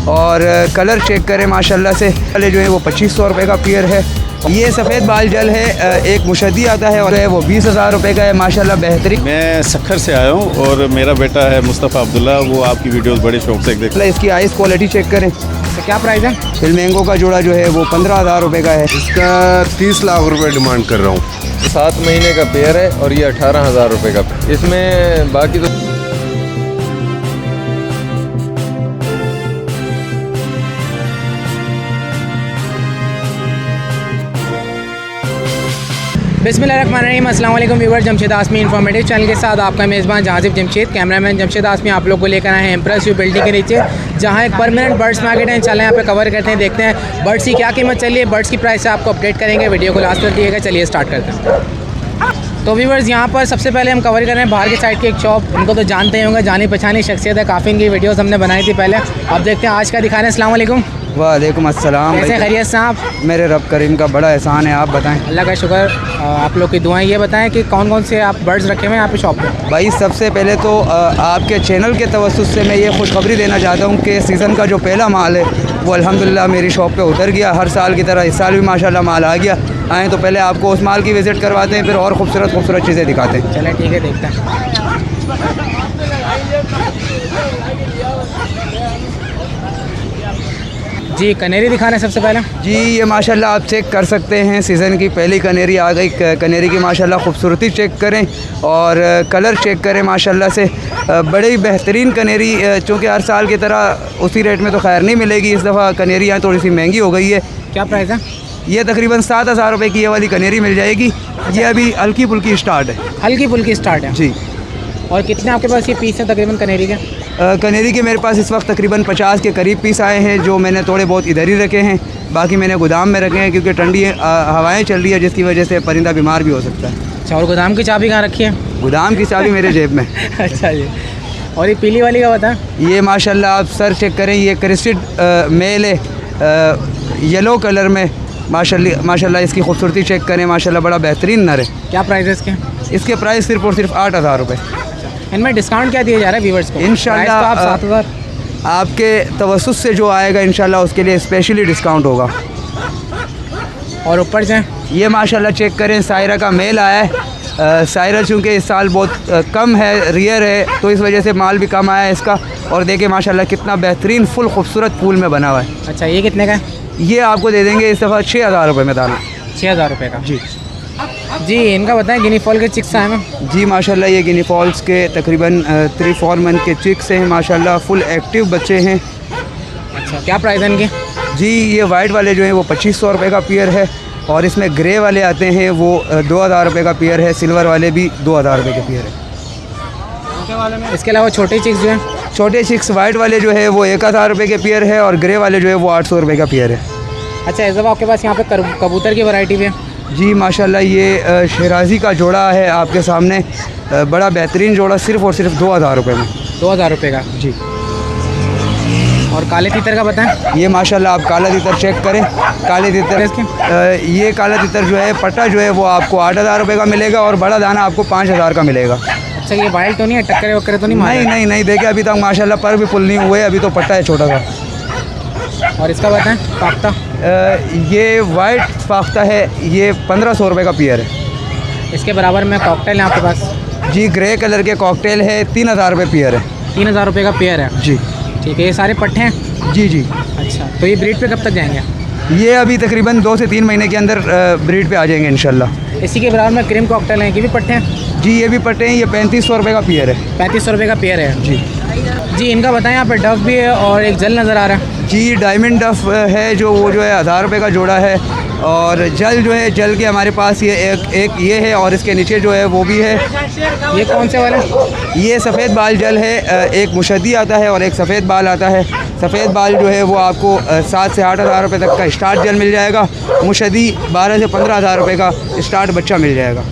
और colour check करें माशाल्लाह से। पहले जो है वो 2500 रुपये का पेयर है। ये सफ़ेद बाल जल है, एक मुशद्दी आता है और है वो 20,000 रुपये का है माशाल्लाह बेहतरीन। मैं सखर से आया हूँ और मेरा बेटा है मुस्तफ़ा अब्दुल्ला, वो आपकी वीडियोस बड़े शौक से देखते हैं। इसकी आइस क्वालिटी चेक करें। तो क्या प्राइस है? फिलमैंगो का जोड़ा जो है वो 15,000 रुपये का है। इसका 30 लाख रुपए डिमांड कर रहा हूँ। 7 महीने का पेयर है और ये 18,000 रुपये का। इसमें बाकी तो बिस्मिल्लाहिर्रहमानिर्रहीम। अस्सलाम वालेकुम व्यूअर, जमशेद आसमी इन्फॉर्मेटिव चैनल के साथ आपका मेज़बान जहाजिब जमशेद, कैमरामैन जमशेद आसमी आप लोग को लेकर आए हैं इम्प्रेस व्यू बिल्डिंग के नीचे, जहां एक परमानेंट बर्ड्स मार्केट है। चलें यहाँ पे कवर करते हैं, देखते हैं बर्ड्स की क्या कीमत चल रही है, बर्ड्स की प्राइस से आपको अपडेट करेंगे। वीडियो को लास्ट तक दिएगा। चलिए स्टार्ट करते हैं। तो व्यूअर्स, यहाँ पर सबसे पहले हम कवर कर रहे हैं बाहर की साइड की एक शॉप। इनको तो जानते ही होंगे, जानी पहचानी शख्सियत है, काफ़ी इनकी वीडियोस हमने बनाई थी पहले। अब देखते हैं आज का दिखा रहे हैं। अस्सलाम वालेकुम। वालेकुम अस्सलाम। कैसे खैरियत से आप? मेरे रब करीम का बड़ा एहसान है, आप बताएं। अल्लाह का शुक्र, आप लोग की दुआएं। ये बताएं कि कौन कौन से आप बर्ड्स रखे हुए हैं यहाँ पे शॉप पे? भाई सबसे पहले तो आपके चैनल के तवस्सुस से मैं ये खुशखबरी देना चाहता हूँ कि सीज़न का जो पहला माल है वो अल्हम्दुलिल्लाह मेरी शॉप पे उतर गया। हर साल की तरह इस साल भी माशाल्लाह माल आ गया। आएँ तो पहले आपको उस माल की विज़िट करवाते हैं, फिर और खूबसूरत खूबसूरत चीज़ें दिखाते हैं। चलें ठीक है, देखते हैं। जी कनेरी दिखा रहे हैं सबसे पहले। जी ये माशाल्लाह आप चेक कर सकते हैं, सीज़न की पहली कनेरी आ गई। कनेरी की माशाल्लाह खूबसूरती चेक करें और कलर चेक करें माशाल्लाह से। बड़ी बेहतरीन कनेरी, चूँकि हर साल की तरह उसी रेट में तो खैर नहीं मिलेगी, इस दफ़ा कनेरी यहाँ थोड़ी सी महंगी हो गई है। क्या प्राइस है? ये तकरीबन 7,000 रुपये की ये वाली कनेरी मिल जाएगी। ये अभी हल्की फुल्की स्टार्ट है। हल्की फुल्की स्टार्ट है जी। और कितने आपके पास ये पीस हैं तकरीबन कनेरी के? कनेरी के मेरे पास इस वक्त तकरीबन 50 के करीब पीस आए हैं, जो मैंने थोड़े बहुत इधर ही रखे हैं, बाकी मैंने गोदाम में रखे हैं क्योंकि ठंडी हवाएं चल रही है जिसकी वजह से परिंदा बीमार भी हो सकता है। अच्छा, और गोदाम की चाबी कहाँ रखी है? गोदाम की चाबी मेरे जेब में। अच्छा जी। और ये पीली वाली का बताएं। ये माशाल्लाह आप सर चेक करें, ये क्रिस्टेड मेल है, येलो कलर में। माशाल्लाह इसकी खूबसूरती चेक करें, माशाल्लाह बड़ा बेहतरीन नर है। क्या प्राइस है इसके? इसके प्राइस सिर्फ और सिर्फ 8,000 रुपये। इनमें डिस्काउंट क्या दिया जा रहा है व्यूअर्स को? इंशाल्लाह तो आप 7,000 आपके तवस्सुस से जो आएगा इंशाल्लाह उसके लिए स्पेशली डिस्काउंट होगा। और ऊपर जाएँ, ये माशाल्लाह चेक करें, सायरा का मेल आया है। सायरा चूँकि इस साल बहुत कम है, रियर है, तो इस वजह से माल भी कम आया है इसका। और देखिए माशाल्लाह कितना बेहतरीन फुल खूबसूरत फूल में बना हुआ है। अच्छा, ये कितने का है? ये आपको दे देंगे इस दफ़ा 6,000 रुपये में दाना। 6,000 रुपये का। जी जी इनका बताएं। गिनी फॉल के चिक्स आए हैं? जी माशाल्लाह ये गिनी फॉल्स के तकरीबन 3-4 मंथ के चिक्स हैं माशाल्लाह, फुल एक्टिव बच्चे हैं। अच्छा, क्या प्राइस है इनकी? जी ये वाइट वाले जो हैं वो 2500 रुपये का पेयर है, और इसमें ग्रे वाले आते हैं वो 2,000 रुपये का पेयर है। सिल्वर वाले भी 2,000 रुपये के पेयर है। इसके अलावा छोटे चिक्स जो हैं? छोटे चिक्स वाइट वाले जो है वो 1,000 रुपये के पेयर है, और ग्रे वाले जो है वो 800 रुपये का पेयर है। अच्छा, इस दफ़ा आपके पास यहाँ पे कबूतर की वैरायटी भी है? जी माशाल्लाह ये शराजी का जोड़ा है आपके सामने, बड़ा बेहतरीन जोड़ा, सिर्फ़ और सिर्फ 2,000 रुपये में। 2,000 रुपये का। जी। और काले तीतर का बताएं। ये माशाल्लाह आप काला तीतर चेक करें। काले तीतर ये काला तीतर जो है पट्टा जो है वो आपको 8,000 रुपये का मिलेगा, और बड़ा दाना आपको 5,000 का मिलेगा। अच्छा, ये वाइल्ड तो नहीं है? टक्करे वक्करे तो नहीं मारे? नहीं देखिए अभी तक माशाल्लाह पर भी फुल नहीं हुए, अभी तो पट्टा है छोटा सा। और इसका बताएं फाख्ता। ये वाइट फाख्ता है, ये 1,500 रुपये का पेयर है। इसके बराबर में कॉकटेल है आपके पास? जी ग्रे कलर के कॉकटेल है, 3,000 रुपये पेयर है। 3,000 रुपये का पेयर है? जी ठीक है। ये सारे पट्टे हैं? जी। अच्छा, तो ये ब्रीड पे कब तक जाएंगे? ये अभी तकरीबन 2 से 3 महीने के अंदर ब्रीड पे आ जाएंगे इंशाल्लाह। इसी के बराबर में क्रीम कॉकटेल हैं, ये भी पट्टे हैं? जी ये भी पट्टे हैं, ये 3,500 रुपये का पेयर है। 3,500 रुपये का पेयर है। जी जी इनका बताएं। यहाँ पर डफ भी है और एक जल नज़र आ रहा है। जी डायमंड डफ है जो वो जो है 1,000 रुपये का जोड़ा है, और जल जो है जल के हमारे पास ये एक ये है, और इसके नीचे जो है वो भी है। ये कौन से वाला? ये सफ़ेद बाल जल है, एक मुशद्दी आता है और एक सफ़ेद बाल आता है। सफ़ेद बाल जो है वो आपको 7 से 8,000 रुपये तक का स्टार्ट जल मिल जाएगा। मुशद्दी 12 से 15,000 रुपये का स्टार्ट बच्चा मिल जाएगा।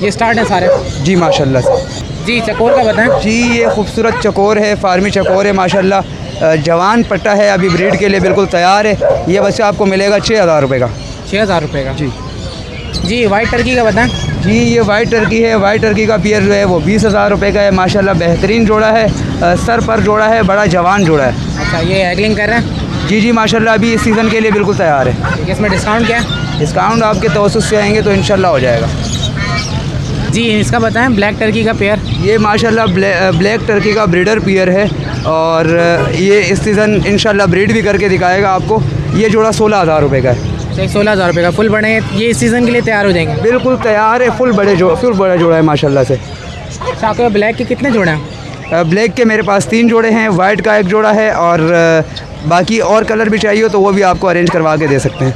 ये स्टार्ट है सारे? जी माशाल्लाह से। जी चकोर का बताएं। जी ये खूबसूरत चकोर है, फार्मी चकोर है माशाल्लाह, जवान पट्टा है, अभी ब्रीड के लिए बिल्कुल तैयार है। ये बच्चा आपको मिलेगा 6,000 रुपये का। 6,000 रुपये का। जी जी वाइट टर्की का बताएं। जी ये वाइट टर्की है, वाइट टर्की का पेयर जो है वो 20,000 रुपये का है। माशाल्लाह बेहतरीन जोड़ा है, सर पर जोड़ा है, बड़ा जवान जोड़ा है। अच्छा, ये एगलिंग कर रहे हैं? जी जी माशाल्लाह अभी इस सीज़न के लिए बिल्कुल तैयार है। ठीक है, इसमें डिस्काउंट क्या है? डिस्काउंट आपके तवज्जुह से आएंगे तो इंशाल्लाह हो जाएगा। जी इसका बताएं, ब्लैक टर्की का पेयर। ये माशाल्लाह ब्लैक टर्की का ब्रीडर पेयर है और ये इस सीज़न इंशाल्लाह ब्रीड भी करके दिखाएगा आपको। ये जोड़ा 16,000 रुपये का है। 16,000 रुपये का फुल बड़े हैं, ये इस सीज़न के लिए तैयार हो जाएंगे? बिल्कुल तैयार है, फुल बड़ा जोड़ा है माशाल्लाह से। अच्छा, आपके ब्लैक के कितने जोड़े हैं? ब्लैक के मेरे पास 3 जोड़े हैं, वाइट का 1 जोड़ा है और बाकी और कलर भी चाहिए तो वो भी आपको अरेंज करवा के दे सकते हैं।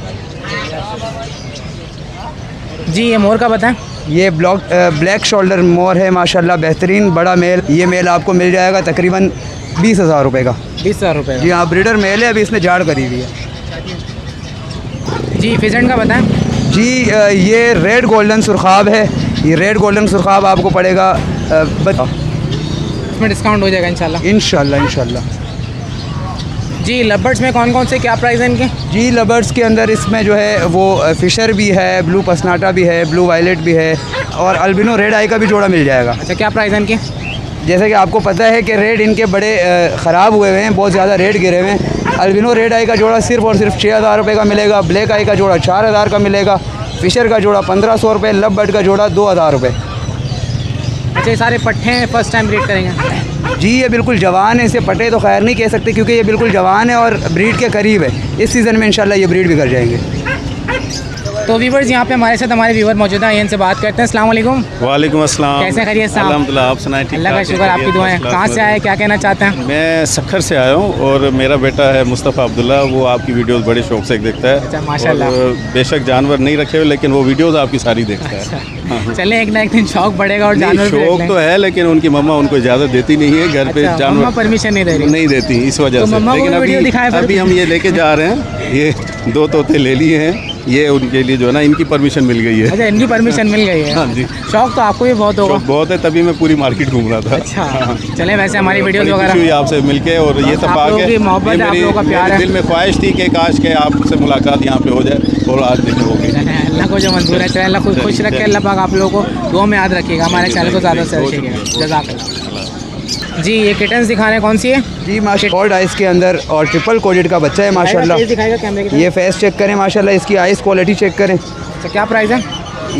जी ये मोर का बताएं। ये ब्लैक शोल्डर मोर है माशाल्लाह, बेहतरीन बड़ा मेल। ये मेल आपको मिल जाएगा तकरीबन 20,000 रुपये का। 20,000 रुपये जी हाँ, ब्रीडर मेल है, अभी इसने झाड़ करी हुई है। जी फिजेंट का बताएं। जी ये रेड गोल्डन सुरखाब है। ये रेड गोल्डन सुरखाब आपको पड़ेगा इसमें डिस्काउंट हो जाएगा इंशाल्लाह? इंशाल्लाह। जी लबर्ड्स में कौन कौन से क्या प्राइस है इनके? जी लबर्ड्स के अंदर इसमें जो है वो फ़िशर भी है, ब्लू पसनाटा भी है, ब्लू वायलेट भी है और अल्बिनो रेड आई का भी जोड़ा मिल जाएगा। अच्छा, क्या प्राइस है इनके? जैसे कि आपको पता है कि रेड इनके बड़े ख़राब हुए हुए हैं, बहुत ज़्यादा रेड गिरे हुए हैं। अल्बिनो रेड आई का जोड़ा सिर्फ़ और सिर्फ 6,000 रुपये का मिलेगा। ब्लैक आई का जोड़ा 4,000 का मिलेगा। फ़िशर का जोड़ा 1,500 रुपये। लव बर्ड का जोड़ा 2,000 रुपये। अच्छा, ये सारे पट्टे हैं, फर्स्ट टाइम ब्रीड करेंगे? जी ये बिल्कुल जवान है, इसे पटे तो खैर नहीं कह सकते क्योंकि ये बिल्कुल जवान है और ब्रीड के करीब है। इस सीज़न में इंशाल्लाह ये ब्रीड भी कर जाएंगे। तो व्यूवर्स यहाँ पे हमारे साथ हमारे व्यूवर मौजूद हैं, इनसे बात करते हैं। अस्सलाम वालेकुम। वालेकुम अस्सलाम। कैसे खैरियत साहब? अल्हम्दुलिल्लाह, आप सुनाएं? ठीक अल्लाह का शुक्र, आपकी दुआएं। कहाँ से आए, क्या कहना चाहते हैं? मैं सखर से आया हूँ और मेरा बेटा है मुस्तफ़ा अब्दुल्ला, वो आपकी वीडियोस बड़े शौक से देखता है। अच्छा, माशाल्लाह। और बेशक जानवर नहीं रखे हुए लेकिन वो वीडियोस आपकी सारी देखता है। अच्छा, चलें एक ना एक दिन शौक बढ़ेगा और नहीं, जानवर भी शौक रख तो लें। है लेकिन उनकी मम्मा उनको इजाज़त देती नहीं है घर पे अच्छा, जानवर मम्मा परमिशन नहीं दे रही? नहीं देती, इस वजह तो से। मम्मा को लेकिन वीडियो दिखाएं फिर। अभी हम ये लेके जा रहे हैं, ये 2 तोते ले लिए हैं, ये उनके लिए जो है ना इनकी परमिशन मिल गई है। अच्छा, इनकी परमिशन मिल गई है। हाँ जी। शौक तो आपको भी बहुत होगा। शौक बहुत है, तभी मैं पूरी मार्केट घूम रहा था। अच्छा, चलें वैसे हमारी वीडियोस बड़ी खुशी हुई वगैरह आपसे मिलके और ये सब आप लोगों की मोहब्बत है, आप लोगों का प्यार है। दिल में ख्वाहिश थी कि काश के आपसे मुलाकात यहाँ पे हो जाए और आज देखो हो गई। अल्लाह को जो मंजूर है, चले अल्लाह खुश रखे। अल्लाह पाक आप लोगों को दुआ में याद रखिएगा, हमारे चैनल को ज़्यादा से रखिएगा। जज़ाकल्लाह। जी ये किटन्स दिखा रहे हैं, कौन सी है? जी माशाल्लाह गोल्ड आइस के अंदर और ट्रिपल कोडेड का बच्चा है माशाल्लाह। फेस दिखाएगा कैमरे की? ये फेस चेक करें माशाल्लाह, इसकी आइस क्वालिटी चेक करें। अच्छा, क्या प्राइस है?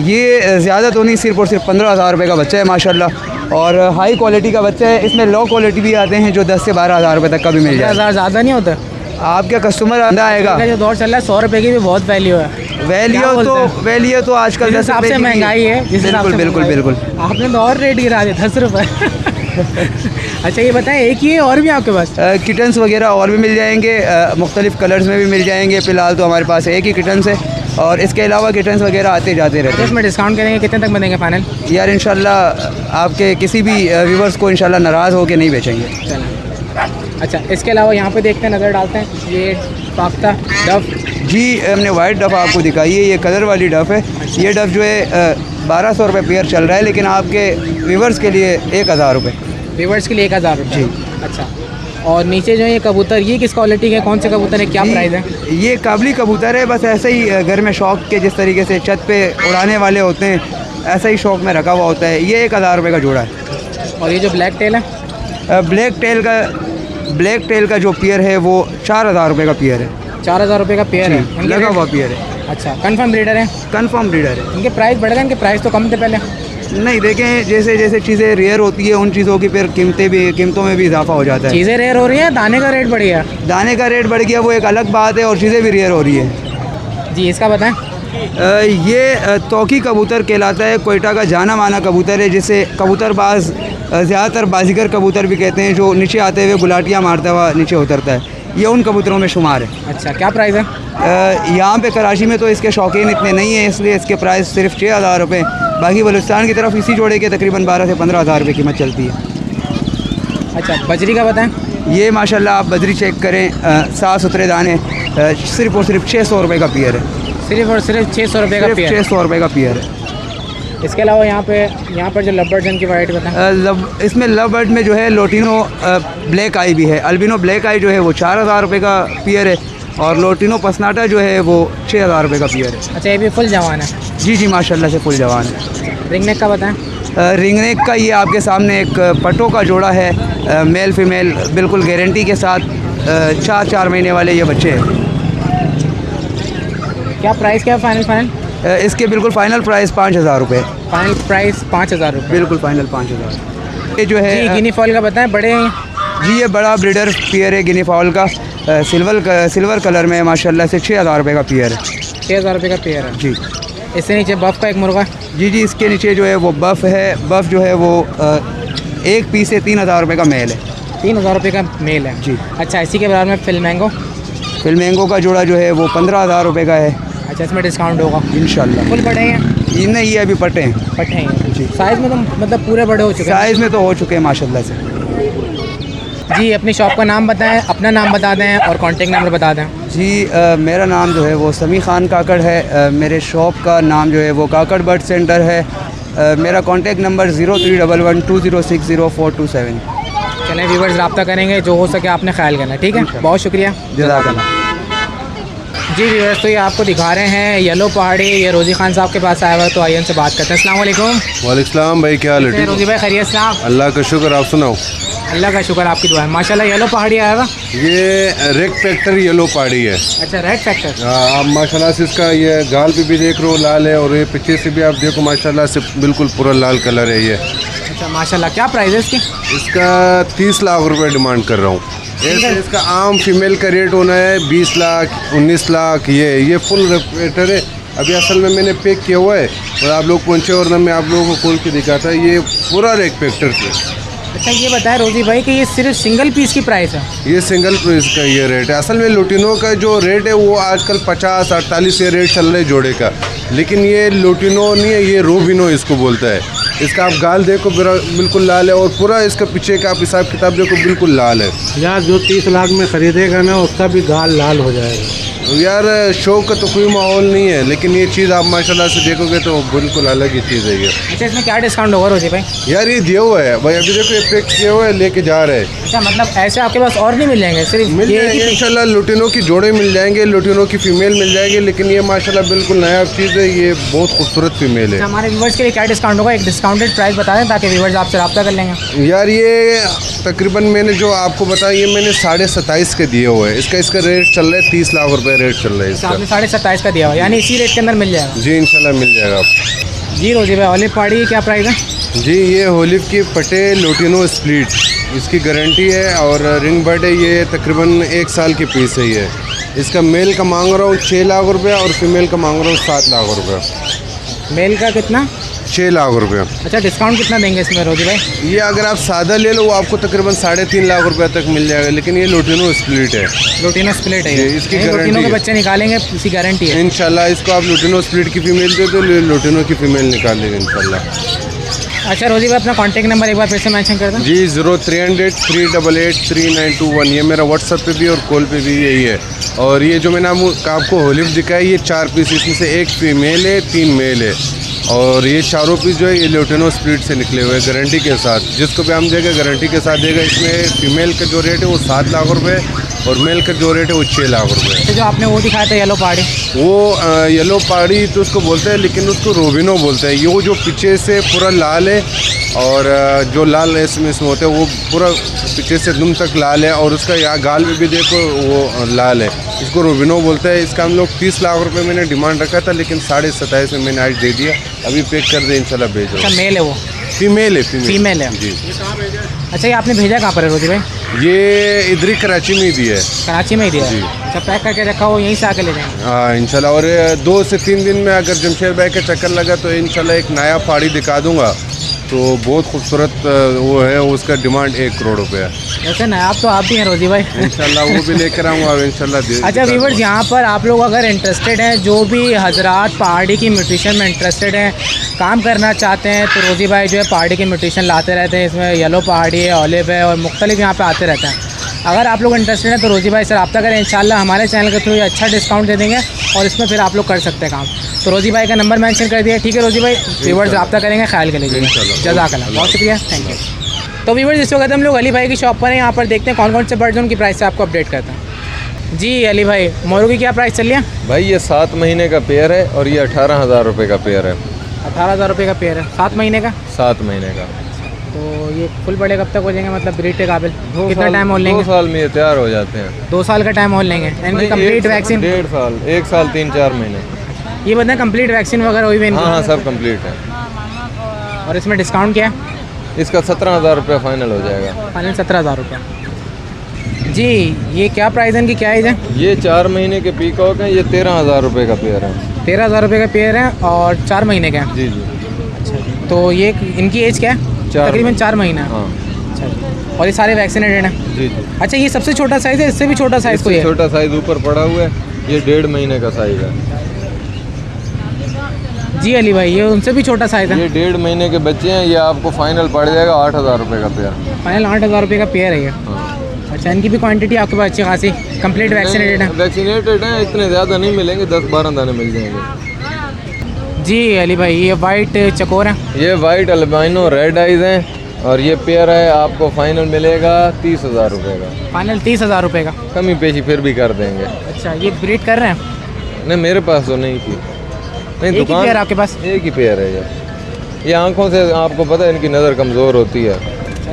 ये ज़्यादा तो नहीं, सिर्फ और सिर्फ 15,000 रुपये का बच्चा है माशाल्लाह और हाई क्वालिटी का बच्चा है। इसमें लो क्वालिटी भी आते हैं जो 10 से 12,000 रुपये तक का भी मिल जाएगा। 10,000 ज़्यादा नहीं होता? आपका कस्टमर आंदा आएगा। जो दौर चल रहा है 100 रुपये की भी बहुत वैल्यू है। वैल्यू तो आजकल जिस हिसाब से महंगाई है, जिस हिसाब से बिल्कुल महंगाई है। बिल्कुल। आपने तो और रेट गिरा दिया 10 रुपये। अच्छा ये बताएं, एक ही है और भी आपके पास? किटन्स वगैरह और भी मिल जाएंगे, मुख्तलिफ़ कलर्स में भी मिल जाएंगे। फ़िलहाल तो हमारे पास एक ही किटन्स है और इसके अलावा किटन्स वगैरह आते जाते रहते हैं। इसमें डिस्काउंट करेंगे, कितने तक बनेंगे फाइनल? यार इंशाल्लाह आपके किसी भी व्यूवर्स को इंशाल्लाह नाराज़ होकर नहीं बेचेंगे। चलें। अच्छा, इसके अलावा यहाँ पे देखते हैं, नज़र डालते हैं। ये पाख्ता डफ। जी हमने वाइट डफ़ आपको दिखाई है, ये कलर वाली डफ़ है। ये डफ़ जो है 1,200 रुपये पेयर चल रहा है लेकिन आपके व्यूवर्स के लिए 1,000 रुपये। व्यूवर्स के लिए 1,000 रुपये? जी। अच्छा, और नीचे जो है ये कबूतर, ये किस क्वालिटी के, कौन से कबूतर है, क्या जी, प्राइस है? ये काबली कबूतर है, बस ऐसे ही घर में शौक के जिस तरीके से छत पे उड़ाने वाले होते हैं ऐसा ही शौक में रखा हुआ होता है। ये 1,000 रुपये का जोड़ा है। और ये जो ब्लैक टेल है? ब्लैक टेल का जो पेयर है वो 4,000 रुपये का पेयर है। 4,000 रुपये का पेयर है? इनके लगा रेट? हुआ पेयर है। अच्छा, कंफर्म ब्रीडर है? कंफर्म ब्रीडर है। इनके प्राइस बढ़ेगा? इनके प्राइस तो कम थे पहले। नहीं देखें, जैसे जैसे चीज़ें रेयर होती है उन चीज़ों की फिर कीमतों में भी इजाफा हो जाता है। चीज़ें रेयर हो रही हैं, दाने का रेट बढ़ गया? दाने का रेट बढ़ गया वो एक अलग बात है और चीज़ें भी रेयर हो रही है। जी इसका बताएं। ये तौकी कबूतर कहलाता है, कोयटा का जाना माना कबूतर है जिसे कबूतरबाज ज़्यादातर बाजीगर कबूतर भी कहते हैं, जो नीचे आते हुए गुलाटियाँ मारता हुआ नीचे उतरता है। ये उन कबूतरों में शुमार है। अच्छा, क्या प्राइस है? यहाँ पे कराची में तो इसके शौकीन इतने नहीं हैं इसलिए इसके प्राइस सिर्फ 6,000 रुपये। बाकी बलूचिस्तान की तरफ इसी जोड़े के तकरीबन 12 से 15,000 रुपये कीमत चलती है। अच्छा, बजरी का बताएं। ये माशाल्लाह आप बजरी चेक करें, साफ़ सुथरे दाने, सिर्फ और सिर्फ 600 रुपये का पेयर है। सिर्फ और सिर्फ 600 रुपये का सिर्फ पेयर? 600 रुपये का पेयर है। इसके अलावा यहाँ पर जो लवबर्ड्स हैं, इनकी वैरायटी बताएं। इसमें लव बर्ड में जो है लोटिनो ब्लैक आई भी है। अल्बिनो ब्लैक आई जो है वो 4,000 रुपये का पेयर है और लोटिनो पसनाटा जो है वो 6,000 रुपये का पेयर है। अच्छा, ये भी फुल जवान है? जी जी माशाल्लाह से फुल जवान है। रिंगनेक का बताएं। रिंगनेक का ये आपके सामने एक पटो का जोड़ा है, मेल फीमेल बिल्कुल गारंटी के साथ। 4 महीने वाले ये बच्चे हैं। क्या प्राइस क्या है फाइनल? इसके बिल्कुल फ़ाइनल प्राइस 5,000 रुपये। फाइनल प्राइस 5,000 रुपये। बिल्कुल फ़ाइनल 5,000। ये जो जी है गिनी फॉल का बताएं, बड़े हैं जी, ये बड़ा ब्रीडर पेयर है गिनी फाउल का, सिल्वर कलर में माशाल्लाह से 6,000 रुपये का पेयर है। 6,000 रुपये का पेयर है जी इससे नीचे बफ का एक मुर्गा। जी जी, इसके नीचे जो है वो बफ़ है। बफ़ जो है वो एक पीस से 3,000 रुपये का मेल है। 3,000 रुपये का मेल है जी। अच्छा, इसी के बराबर में फिल्मैंगो। फिल्मैंगो का जोड़ा जो है वो 15,000 रुपये का है अच्छा, इसमें डिस्काउंट होगा इंशाल्लाह। फुल बड़े हैं? ये नहीं, ये अभी पटे हैं। पट्टे हैं जी। साइज़ में तो मतलब पूरे बड़े हो चुके हैं? साइज़ में तो हो चुके हैं माशाल्लाह से। जी अपनी शॉप का नाम बताएं, अपना नाम बता दें और कॉन्टेक्ट नंबर बता दें। जी मेरा नाम जो है वो समी खान काकड़ है। मेरे शॉप का नाम जो है वो काकड़ बर्ड सेंटर है। मेरा कॉन्टेक्ट नंबर 03112060 चलें व्यूवर्स, रब्ता करेंगे, जो हो सके आपने ख्याल करना, ठीक है? बहुत शुक्रिया, जज़ाकल्लाह। जी व्यूवर्स, तो ये आपको दिखा रहे हैं येलो पहाड़ी। ये रोज़ी खान साहब के पास आया हुआ है, तो आइए उनसे बात करते हैं। अस्सलाम वालेकुम। वालेकुम भाई, क्या हाल है? ठीक रोज़ी भाई खैरियत से आप? अल्लाह का शुक्र, आप सुनाओ। अल्लाह का शुक्र, आपकी दुआ है। माशाल्लाह येलो पहाड़ी आया हुआ। ये रेड फैक्टर येलो पहाड़ी है। अच्छा, रेड फैक्टर। आप माशाल्लाह से इसका ये गाल पे भी देख रहे हो लाल है, और ये पीछे से भी आप देखो माशाल्लाह से बिल्कुल पूरा लाल कलर है ये। अच्छा माशाल्लाह, क्या प्राइस है इसकी? इसका 30 लाख रुपए डिमांड कर रहा हूँ। ऐसे इसका आम फीमेल का रेट होना है 20 लाख 19 लाख। ये फुल रेटर है। अभी असल में मैंने पैक किया हुआ है और आप लोग पहुँचे और ना मैं आप लोगों को खोल के दिखाता। ये पूरा रेड फैक्टर से। अच्छा ये बताएं रोज़ी भाई कि ये सिर्फ सिंगल पीस की प्राइस है? ये सिंगल पीस का ये रेट है। असल में लुटिनो का जो रेट है वो आजकल 50-48 ये रेट चल रहा है जोड़े का, लेकिन ये लुटिनो नहीं है, ये रोबिनो इसको बोलता है। इसका आप गाल देखो बिल्कुल लाल है, और पूरा इसका पीछे का आप हिसाब किताब देखो बिल्कुल लाल है। यार जो 30 लाख में ख़रीदेगा ना उसका भी गाल लाल हो जाएगा। यार शो का तो कोई माहौल नहीं है, लेकिन ये चीज़ आप माशाल्लाह से देखोगे तो बिल्कुल अलग ही चीज़ है ये। अच्छा इसमें क्या डिस्काउंट होगा रोज़ी भाई? यार ये दिया हुआ है भाई, अभी देखो ये पैक किया हुआ है, लेके जा रहे हैं। अच्छा मतलब ऐसे आपके पास और नहीं मिल जाएंगे? सिर्फ मिल ये जाएंगे ही इंशाल्लाह। लुटिनो की जोड़े मिल जाएंगे, लुटिनो की फीमेल मिल जाएगी, लेकिन ये माशाल्लाह बिल्कुल नया चीज़ है। ये बहुत खूबसूरत फीमेल है। अच्छा, हमारे व्यूवर्स के लिए क्या डिस्काउंट होगा? एक डिस्काउंटेड प्राइस बता दें ताकि व्यूवर्स आपसे रब्ता कर लेंगे। यार ये तकरीबन मैंने जो आपको बताया ये मैंने 27.5 के दिए हुए हैं। इसका रेट चल रहा है 30 लाख रुपए रेट चल रहा है इसका। आपने 27.5 का दिया हुआ, यानी इसी रेट के अंदर मिल जाएगा? जी इंशाल्लाह मिल जाएगा आपको। जी रोज़ी भाई, ऑलिव पहाड़ी क्या प्राइस है? जी ये होलिव की पटे लुटिनो स्प्लिट, इसकी गारंटी है, और रिंग बर्ड है। ये तकरीबन 1 साल की पीस है ये। इसका मेल का मांग रहा हूँ 6 लाख रुपये और फीमेल का मांग रहा हूँ 7 लाख रुपये। मेल का कितना? 6 लाख रुपये। अच्छा डिस्काउंट कितना देंगे इसमें रोज़ी भाई? ये अगर आप सादा ले लो वो आपको तकरीबन 3.5 लाख रुपए तक मिल जाएगा, लेकिन ये लुटिनो स्प्लिट है। लुटिनो स्प्लिट है ये? जी, इसकी यानी गारंटी लुटिनो के है। बच्चे निकालेंगे, इसकी गारंटी है इंशाल्लाह। इसको आप लुटिनो स्प्लिट की फीमेल दे दो, लुटिनो की फीमेल निकाल लेंगे इंशाल्लाह। अच्छा रोज़ी भाई, अपना कॉन्टैक्ट नंबर एक बार फिर से मेंशन कर दें। जी 0300-388-3921, ये मेरा व्हाट्सअप पे भी और कॉल पे भी यही है। और ये जो मैंने आपको होलिव दिखाया ये 4 पीस, इसमें से 1 फीमेल है 3 मेल है, और ये चारों पीस जो है ये लुटिनो स्प्लिट से निकले हुए हैं गारंटी के साथ। जिसको भी हम देगा गारंटी के साथ देगा। इसमें फीमेल का जो रेट है वो 7 लाख रुपये और मेल का जो रेट है वो 6 लाख रुपये। तो जो आपने वो दिखाया था येलो पहाड़ी, वो येलो पहाड़ी तो उसको बोलते हैं, लेकिन उसको रोबिनो बोलते हैं। ये जो पीछे से पूरा लाल है, और जो लाल इसमें होते हैं वो पूरा पीछे से दुम तक लाल है, और उसका यहाँ गाल में भी देखो वो लाल है। इसको रोबिनो बोलते हैं। इसका हम लोग 30 लाख रुपए मैंने डिमांड रखा था, लेकिन 27.5 में मैंने आज दे दिया। अभी पैक कर दे इंशाल्लाह भेज रहा अच्छा हूँ। मेल है वो? फीमेल है। फीमेल है जी। अच्छा ये आपने भेजा कहाँ पर है रोज़ी भाई? ये इधर ही कराची में ही दिया है। कराची में ही दिया है? जी। अच्छा पैक करके रखा हो, यहीं से आके ले जाएंगे? हाँ इंशाल्लाह। और 2 से 3 दिन में अगर जमशेद भाई का चक्कर लगा तो इंशाल्लाह एक नया पहाड़ी दिखा दूंगा। तो बहुत खूबसूरत वो है, उसका डिमांड 1 करोड़ रुपये है। वैसे नायाब तो आप भी हैं रोज़ी भाई। इंशाल्लाह वो भी लेकर आऊँगा इंशाल्लाह। अच्छा व्यूवर्स, यहाँ पर आप लोग अगर इंटरेस्टेड हैं, जो भी हजरात पहाड़ी की म्यूट्रिशन में इंटरेस्टेड हैं, काम करना चाहते हैं, तो रोज़ी भाई जो है पहाड़ी की म्यूट्रिशन लाते रहते हैं। इसमें येलो पहाड़ी है, ऑलिव है, और मुख्तलिफ यहाँ पे आते रहते हैं। अगर आप लोग इंटरेस्टेड हैं तो रोज़ी भाई से रब्ता करें। इंशाल्लाह हमारे चैनल के थ्रू अच्छा डिस्काउंट दे देंगे, और इसमें फिर आप लोग कर सकते हैं काम। तो रोज़ी भाई का नंबर मेंशन कर दिया, ठीक है रोज़ी भाई? व्यूवर्स रब्ता करेंगे, ख्याल कर लीजिएगा। जज़ाकल्लाह, बहुत शुक्रिया, थैंक यू। तो व्यूवर्स इस वक्त हम लोग अली भाई की शॉप पर हैं। यहाँ पर देखते हैं कौन कौन से बर्ड्स उनकी प्राइस से आपको अपडेट करते हैं। जी अली भाई, मोरू की क्या प्राइस चल रही है? भाई ये 7 महीने का पेयर है और ये 18,000 रुपये का पेयर है। 18,000 रुपये का पेयर है। 7 महीने का? 7 महीने का। तो ये फुल बड़े कब तक हो जाएंगे, मतलब ब्रीड के काबिल? कितना टाइम और 2 लेंगे? साल में ये तैयार हो जाते हैं। 2 साल का टाइम और लेंगे। इनकी कंप्लीट वैक्सीन? 1.5 साल, 1 साल 3-4 महीने। ये बताएं कंप्लीट वैक्सीन वगैरह हुई भी इनकी? हाँ सब कंप्लीट है। और इसमें डिस्काउंट क्या है? इसका 17,000 रुपये फाइनल हो जाएगा। फाइनल 17,000 रुपये। जी ये क्या प्राइस है इनकी, क्या एज है? ये 4 महीने के पीकॉक हैं, ये 13,000 रुपये का पेयर है। 13,000 रुपये का पेयर है और 4 महीने का है। जी जी। अच्छा, तो ये इनकी एज क्या है? तकरीबन 4 महीना। हाँ। अच्छा जी। और ये सारे वैक्सीनेटेड हैं? जी जी। अच्छा, ये सबसे छोटा साइज़ है, इससे भी छोटा साइज़ कोई है? छोटा साइज़ ऊपर पड़ा हुआ है, ये 1.5 महीने का साइज़ है। जी अली भाई, ये उनसे भी छोटा साइज़ है? ये 1.5 महीने के बच्चे हैं, ये आपको फाइनल पड़ जाएगा 8,000 रुपये का पेयर। फाइनल 8,000 रुपये का पेयर है ये? अच्छा, इनकी भी क्वांटिटी आपके पास अच्छी खासी कंप्लीट वैक्सीनेटेड है? वैक्सीनेटेड हैं, इतने ज़्यादा नहीं मिलेंगे, 10-12 दाने मिल जाएंगे। जी अली भाई, ये वाइट चकोर है? ये वाइट अल्बाइनो रेड आइज़ हैं और ये पेयर है आपको फाइनल मिलेगा 30,000 रुपये का। फाइनल 30,000 रुपये का? कमी पेशी फिर भी कर देंगे। अच्छा, ये ब्रीड कर रहे हैं? नहीं मेरे पास तो नहीं थी। नहीं, एक ही दुकान पेयर आपके पास? एक ही पेयर है ये आंखों से आपको पता है इनकी नज़र कमज़ोर होती है।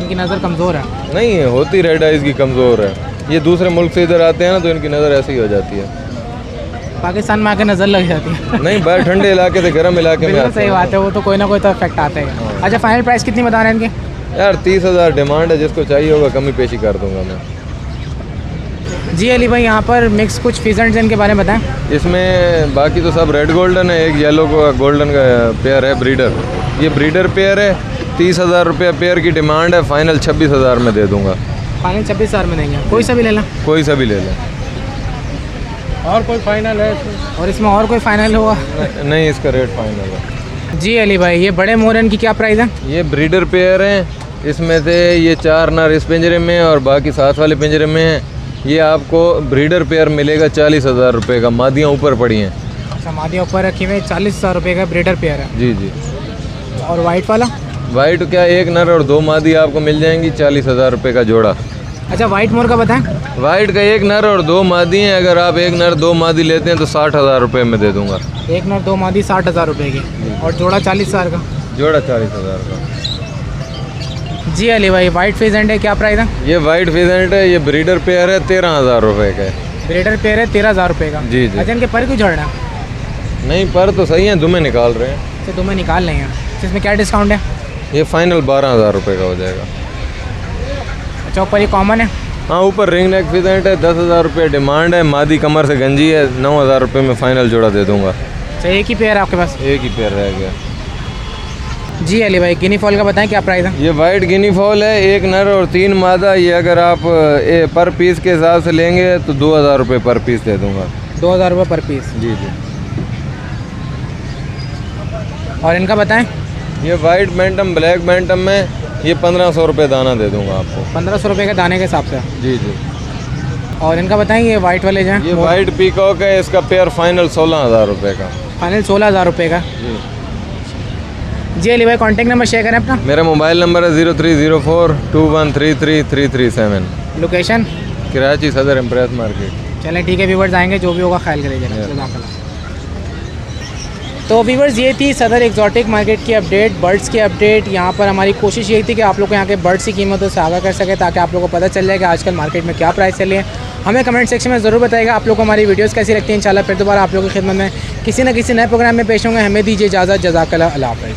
इनकी नज़र कमज़ोर है? नहीं है, होती रेड आइज़ की कमज़ोर है। ये दूसरे मुल्क से इधर आते हैं ना तो इनकी नज़र ऐसी हो जाती है। पाकिस्तान में आके नज़र लग जाती है? नहीं, बाहर ठंडे इलाके से गर्म इलाके में बिल्कुल आते सही हैं। बात है, वो तो कोई ना कोई तो इफेक्ट आता है। अच्छा, फाइनल प्राइस कितनी बता रहे हैं इनके? यार 30,000 डिमांड है, जिसको चाहिए होगा कमी पेशी कर दूंगा मैं। जी अली भाई, यहाँ पर मिक्स कुछ फीजेंट्स इनके बारे में बताएं। इसमें बाकी तो सब रेड गोल्डन है, एक येलो का गोल्डन का पेयर है ब्रीडर। ये ब्रीडर पेयर है, 30,000 रुपये पेयर की डिमांड है, फाइनल 26,000 में दे दूंगा। फाइनल 26,000 में देंगे? कोई सा भी ले लें? कोई सा भी ले लें। और कोई फाइनल है? और इसमें और कोई फाइनल हुआ? नहीं, इसका रेट फाइनल है। जी अली भाई, ये बड़े मोरन की क्या प्राइस है? ये ब्रीडर पेयर हैं, इसमें से ये 4 नर इस पिंजरे में और बाकी 7 वाले पिंजरे में हैं। ये आपको ब्रीडर पेयर मिलेगा 40,000 रुपये का, मादियाँ ऊपर पड़ी हैं। अच्छा, मादियाँ ऊपर रखी हुई, 40,000 रुपये का ब्रीडर पेयर है? जी जी। और वाइट वाला? वाइट क्या, 1 नर और 2 मादी आपको मिल जाएंगी, 40,000 रुपये का जोड़ा। अच्छा, वाइट मोर का बताएं। वाइट का 1 नर और 2 मादी हैं, अगर आप 1 नर 2 मादी लेते हैं तो 60,000 रुपये में दे दूंगा। 1 नर 2 मादी 60,000 रुपये की, और जोड़ा 40,000 का? जोड़ा 40,000 का। जी अली भाई, वाइट फेजेंट है, क्या प्राइस है? ये वाइट फेजेंट है, ये ब्रीडर पेयर है, 13,000 रुपये का है। ब्रीडर पेयर है 13,000 रुपये का? जी जी। अच्छा, इनके पर क्यों झड़ रहा है? नहीं, पर तो सही है, दुमे निकाल रहे हैं। तो तुम्हें निकाल लेंगे, इसमें क्या डिस्काउंट है? ये फाइनल 12,000 रुपये का हो जाएगा। अच्छा, ऊपर ये कॉमन है? हाँ, ऊपर रिंग नेक फिजेंट है, 10,000 रुपये डिमांड है, मादी कमर से गंजी है, 9,000 रुपये में फाइनल जोड़ा दे दूंगा। अच्छा, एक ही पेयर है आपके पास? एक ही पेयर रह गया। जी अली भाई, गिनी फॉल का बताएं क्या प्राइस है? ये वाइट गिनी फॉल है, 1 नर और 3 मादा। ये अगर आप पर पीस के हिसाब से लेंगे तो 2,000 रुपये पर पीस दे दूंगा। 2,000 रुपये पर पीस? जी जी। और इनका बताएं? ये वाइट बैंटम ब्लैक बैंटम में ये 1,500 रुपये दाना दे दूंगा आपको। 1,500 रुपये के दाने के हिसाब से? जी जी। और इनका बताएं, ये वाइट वाले जो हैं? ये वाइट पीकॉक है, इसका पेयर फाइनल 16,000 रुपये का। फाइनल 16,000 रुपये का? जी। जी अली भाई, कॉन्टैक्ट नंबर शेयर करें अपना। मेरा मोबाइल नंबर है 030421333337। लोकेशन? कराची सदर इम्प्रेस मार्केट। चलें ठीक है, व्यूवर्स आएंगे, जो भी होगा ख्याल करेंगे। तो व्यूवर्स, ये थी सदर एक्जॉटिक मार्केट की अपडेट, बर्ड्स की अपडेट। यहाँ पर हमारी कोशिश ये थी कि आप लोग को यहाँ के बर्ड्स की कीमतों से आगाह कर सके, ताकि आप लोगों को पता चल जाए कि आजकल मार्केट में क्या प्राइस चल रही है। हमें कमेंट सेक्शन में ज़रूर बताइएगा आप लोग को हमारी वीडियोस कैसी लगती हैं। इंशाल्लाह फिर दोबारा आप लोगों की खिदमत में किसी न किसी नए प्रोग्राम में पेश होंगे। हमें दीजिए इजाज़त। जज़ाकल्लाह, अल्लाह हाफ़िज़।